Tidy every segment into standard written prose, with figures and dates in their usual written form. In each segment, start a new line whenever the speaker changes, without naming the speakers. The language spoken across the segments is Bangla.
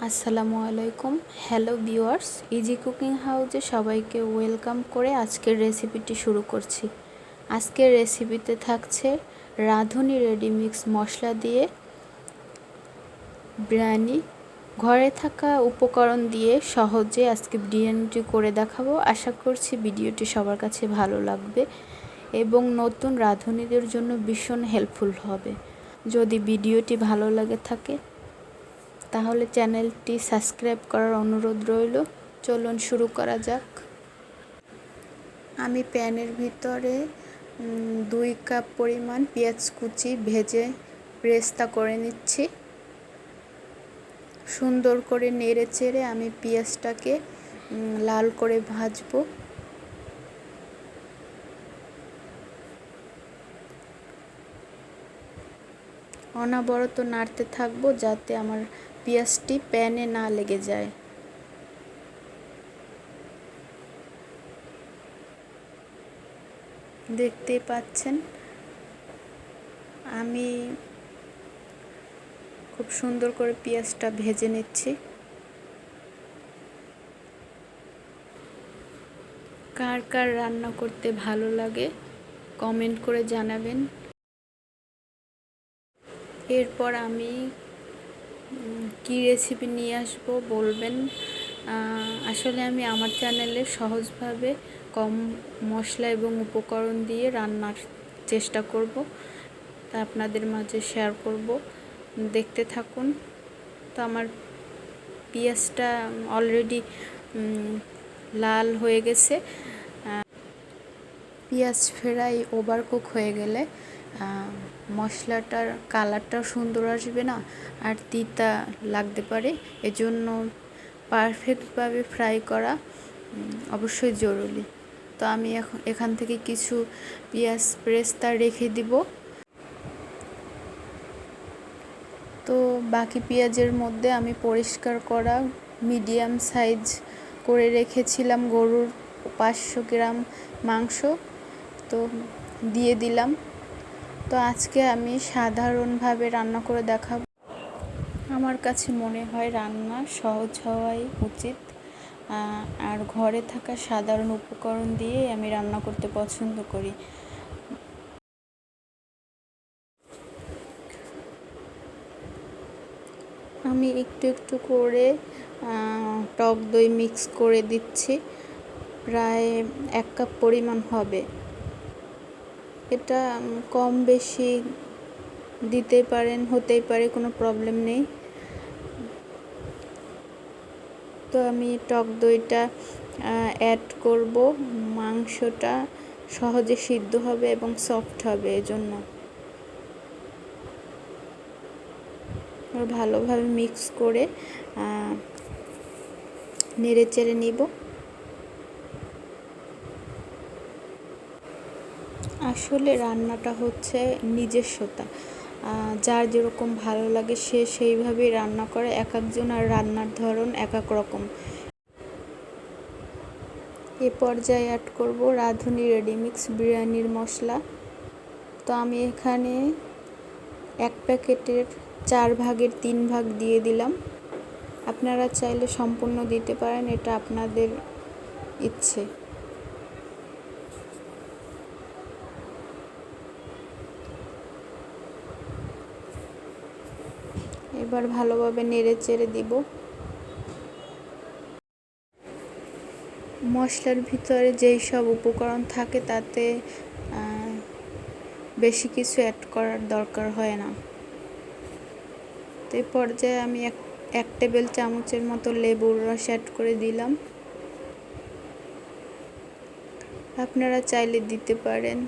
আসসালামুয়ালাইকুম। হ্যালো ভিউয়ার্স, ইজি কুকিং হাউসে সবাইকে ওয়েলকাম করে আজকের রেসিপিটি শুরু করছি। আজকের রেসিপিতে থাকছে রাঁধুনি রেডিমিক্স মশলা দিয়ে বিরিয়ানি। ঘরে থাকা উপকরণ দিয়ে সহজে আজকে বিরিয়ানিটি করে দেখাবো। আশা করছি ভিডিওটি সবার কাছে ভালো লাগবে এবং নতুন রাঁধুনিদের জন্য ভীষণ হেল্পফুল হবে। যদি ভিডিওটি ভালো লাগে থাকে তাহলে চ্যানেলটি সাবস্ক্রাইব করার অনুরোধ রইল। চলুন শুরু করা যাক। আমি প্যানের ভিতরে 2 কাপ পরিমাণ পেঁয়াজ কুচি ভেজে ব্রেস্তা করে নিচ্ছি। সুন্দর করে নেড়ে চেড়ে আমি পেঁয়াজটাকে লাল করে ভাজবো। অনবরত নাড়তে থাকবো যাতে আমার পেঁয়াজটি প্যানে না লেগে যায়। দেখতেই পাচ্ছেন আমি খুব সুন্দর করে পেঁয়াজটা ভেজে নিচ্ছি। কার কার রান্না করতে ভালো লাগে কমেন্ট করে জানাবেন। এরপর আমি কি রেসিপি নিয়ে আসবো বলবেন। আসলে আমি আমার চ্যানেলে সহজভাবে কম মশলা এবং উপকরণ দিয়ে রান্নার চেষ্টা করব, তা আপনাদের মাঝে শেয়ার করব। দেখতে থাকুন। তো আমার পেঁয়াজটা অলরেডি লাল হয়ে গেছে। পেঁয়াজ ফ্রাই ওভারকুক হয়ে গেলে মশলাটার কালারটাও সুন্দর আসবে না, আর তিতা লাগতে পারে। এজন্য পারফেক্টভাবে ফ্রাই করা অবশ্যই জরুরি। তো আমি এখান থেকে কিছু পেঁয়াজ ব্রেস্তা রেখে দিব। তো বাকি পেঁয়াজের মধ্যে আমি পরিষ্কার করা মিডিয়াম সাইজ করে রেখেছিলাম গরুর 500 গ্রাম মাংস, তো দিয়ে দিলাম। তো আজকে আমি সাধারণভাবে রান্না করে দেখাবো। আমার কাছে মনে হয় রান্না সহজ হওয়াই উচিত, আর ঘরে থাকা সাধারণ উপকরণ দিয়ে আমি রান্না করতে পছন্দ করি। আমি একটু একটু করে টক দই মিক্স করে দিচ্ছি। প্রায় 1 কাপ পরিমাণ হবে। এটা কম বেশি দিতে পারেন, হতেই পারে, কোনো প্রবলেম নেই। তো আমি টক দইটা অ্যাড করব। মাংসটা সহজে সিদ্ধ হবে এবং সফট হবে, এজন্য ভালোভাবে মিক্স করে নেড়ে চেড়ে নিব। আসলে রান্নাটা হচ্ছে নিজস্বতা, যার যেরকম ভালো লাগে সে সেইভাবেই রান্না করে। এক একজনের রান্নার ধরন এক এক রকম। এ পর্যায়ে অ্যাড করব রাঁধুনি রেডিমিক্স বিরিয়ানির মশলা। তো আমি এখানে 1 প্যাকেটের 4 ভাগের 3 ভাগ দিয়ে দিলাম। আপনারা চাইলে সম্পূর্ণ দিতে পারেন, এটা আপনাদের ইচ্ছে। এবার ভালোভাবে নেড়ে চেড়ে দিব। মশলার ভিতরে যেই সব উপকরণ থাকে তাতে বেশি কিছু অ্যাড করার দরকার হয় না। তো এই পর্যায়ে আমি 1 টেবিল চামচের মতো লেবুর রস অ্যাড করে দিলাম। আপনারা চাইলে দিতে পারেন,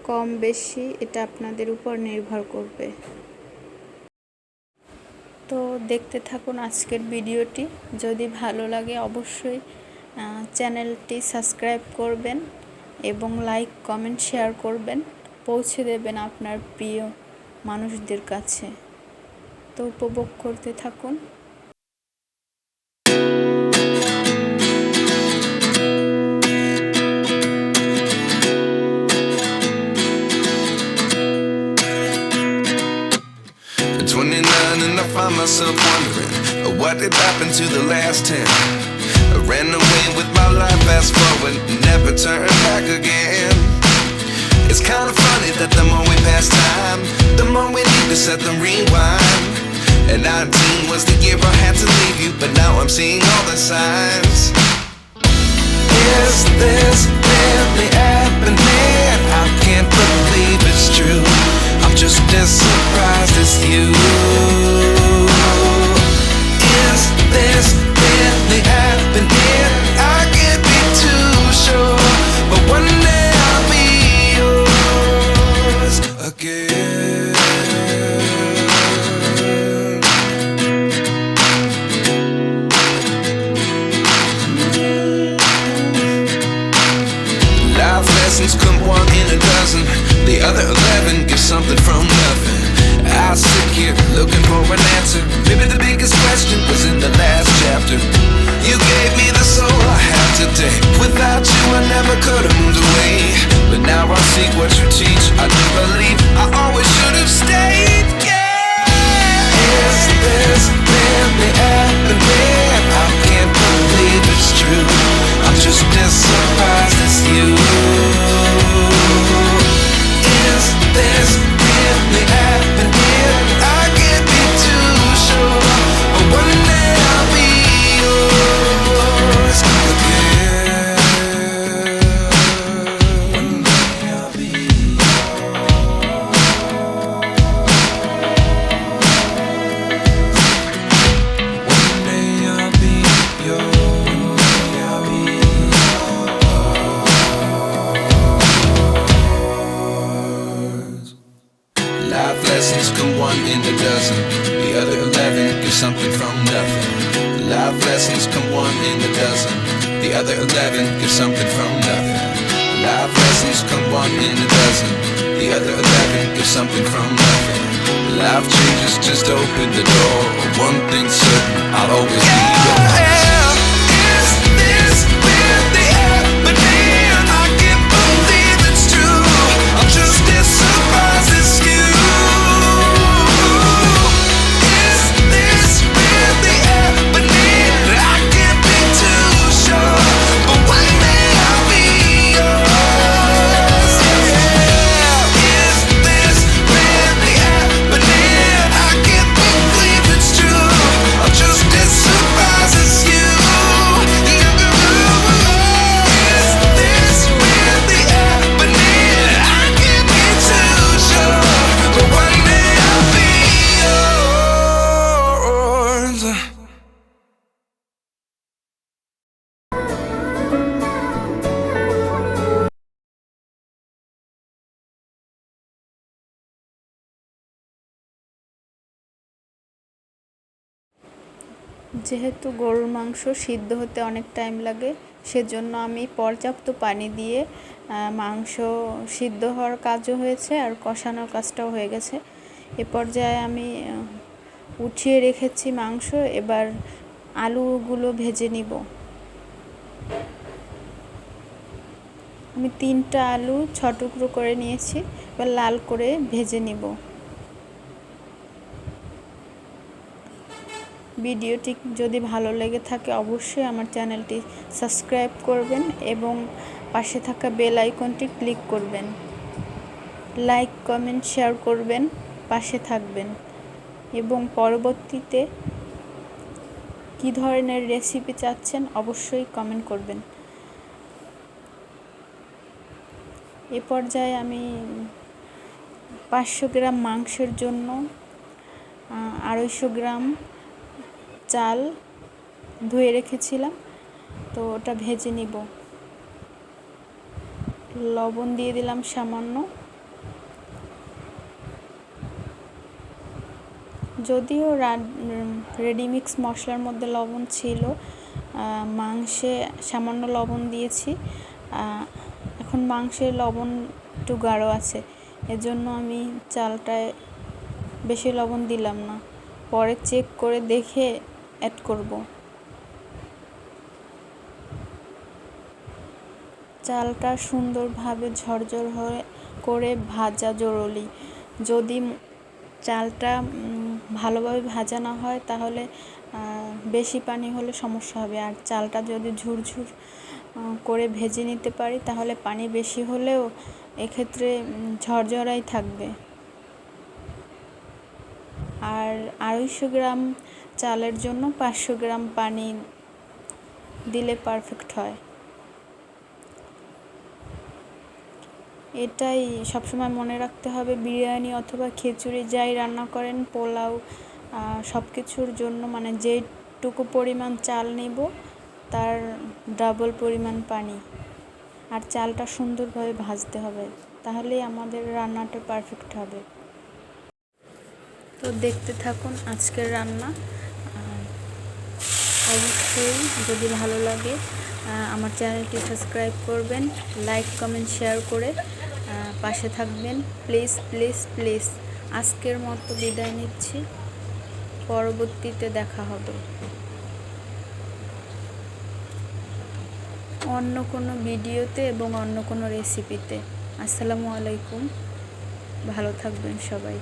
কম বেশি এটা আপনাদের উপর নির্ভর করবে। তো দেখতে থাকুন আজকের ভিডিওটি। যদি ভালো লাগে অবশ্যই চ্যানেলটি সাবস্ক্রাইব করবেন এবং লাইক কমেন্ট শেয়ার করবেন, পৌঁছে দেবেন আপনার প্রিয় মানুষদের কাছে। তো উপভোগ করতে থাকুন।
At 29 and I find myself wondering to the last 10. I ran away with my life, fast forward, never turn back again. It's kind of funny that the more we pass time, the more we need to set them rewind. And 19 was the year I had to leave you, but now I'm seeing all the signs. Is this really happening? I can't believe it's true. I'm just as surprised as you. Is this really happening? I can't be too sure, but one day I'll be yours again. Life lessons come one in a dozen. The other 11 get something from nothing. I sit here looking for an answer. Maybe the biggest question was in the last chapter. You gave me the soul I have today. Without you I never could have moved away. But now I see what you teach. I do believe I always should have stayed. Yeah. Is this really happening? I can't believe it's true. I'm just as surprised as you. Is this really happening? I can't be too sure, but one day I'll be yours again. One day I'll be One day I'll be yours. I'll be yours. Life lessons come one in a dozen. The other 11 get something from nothing. Life lessons come one in a dozen. The other 11 get something from nothing. Life lessons come one in a dozen. The other 11 get something from nothing. Life changes just open the door. One thing's certain, I'll always be yours. Is this really happening? I can't believe it's true. I'm just as surprised as you. Is this really happening? I can't be too sure, but one day I'll be yours. Yeah. Is this really happening? I can't believe it's true. I'm just as surprised as you. Is this really happening? I can't be too sure, but one day I'll be yours.
যেহেতু গরুর মাংস সিদ্ধ হতে অনেক টাইম লাগে, সেজন্য আমি পর্যাপ্ত পানি দিয়ে মাংস সিদ্ধ হওয়ার কাজও হয়েছে আর কষানোর কাজটাও হয়ে গেছে। এ পর্যায়ে আমি উঠিয়ে রেখেছি মাংস। এবার আলুগুলো ভেজে নিব। আমি 3টা আলু 6 টুকরো করে নিয়েছি। এবার লাল করে ভেজে নিব। ভিডিওটি যদি ভালো লেগে থাকে অবশ্যই আমার চ্যানেলটি সাবস্ক্রাইব করবেন এবং পাশে থাকা বেল আইকনটি ক্লিক করবেন। লাইক, কমেন্ট, শেয়ার করবেন, পাশে থাকবেন এবং পরবর্তীতে কী ধরনের রেসিপি চাচ্ছেন অবশ্যই কমেন্ট করবেন। এ পর্যায়ে আমি 500 গ্রাম মাংসের জন্য 250 গ্রাম চাল ধুয়ে রেখেছিলাম, তো ওটা ভেজে নিব। লবণ দিয়ে দিলাম সামান্য। যদিও রেডিমিক্স মশলার মধ্যে লবণ ছিল, মাংসে সামান্য লবণ দিয়েছি। এখন মাংসে লবণ একটু গাঢ় আছে, এজন্য আমি চালটায় বেশি লবণ দিলাম না, পরে চেক করে দেখে অ্যাড করব। চালটা সুন্দরভাবে ঝরঝর করে ভাজা জরুরি। যদি চালটা ভালোভাবে ভাজা না হয় তাহলে বেশি পানি হলে সমস্যা হবে। আর চালটা যদি ঝুরঝুর করে ভেজে নিতে পারি তাহলে পানি বেশি হলেও এক্ষেত্রে ঝরঝরাই থাকবে। আর 250 গ্রাম চালের জন্য 500 গ্রাম পানি দিলে পারফেক্ট হয়। এটাই সবসময় মনে রাখতে হবে। বিরিয়ানি অথবা খিচুড়ি যাই রান্না করেন, পোলাও, সব কিছুর জন্য মানে যেটুকু পরিমাণ চাল নিব তার ডাবল পরিমাণ পানি। আর চালটা সুন্দরভাবে ভাজতে হবে, তাহলেই আমাদের রান্নাটা পারফেক্ট হবে। তো দেখতে থাকুন আজকের রান্না। অবশ্যই যদি ভালো লাগে আমার চ্যানেলটি সাবস্ক্রাইব করবেন, লাইক কমেন্ট শেয়ার করে পাশে থাকবেন। Please please please. আজকের মতো বিদায় নিচ্ছি, পরবর্তীতে দেখা হবে অন্য কোনো ভিডিওতে এবং অন্য কোনো রেসিপিতে। আসসালামু আলাইকুম, ভালো থাকবেন সবাই।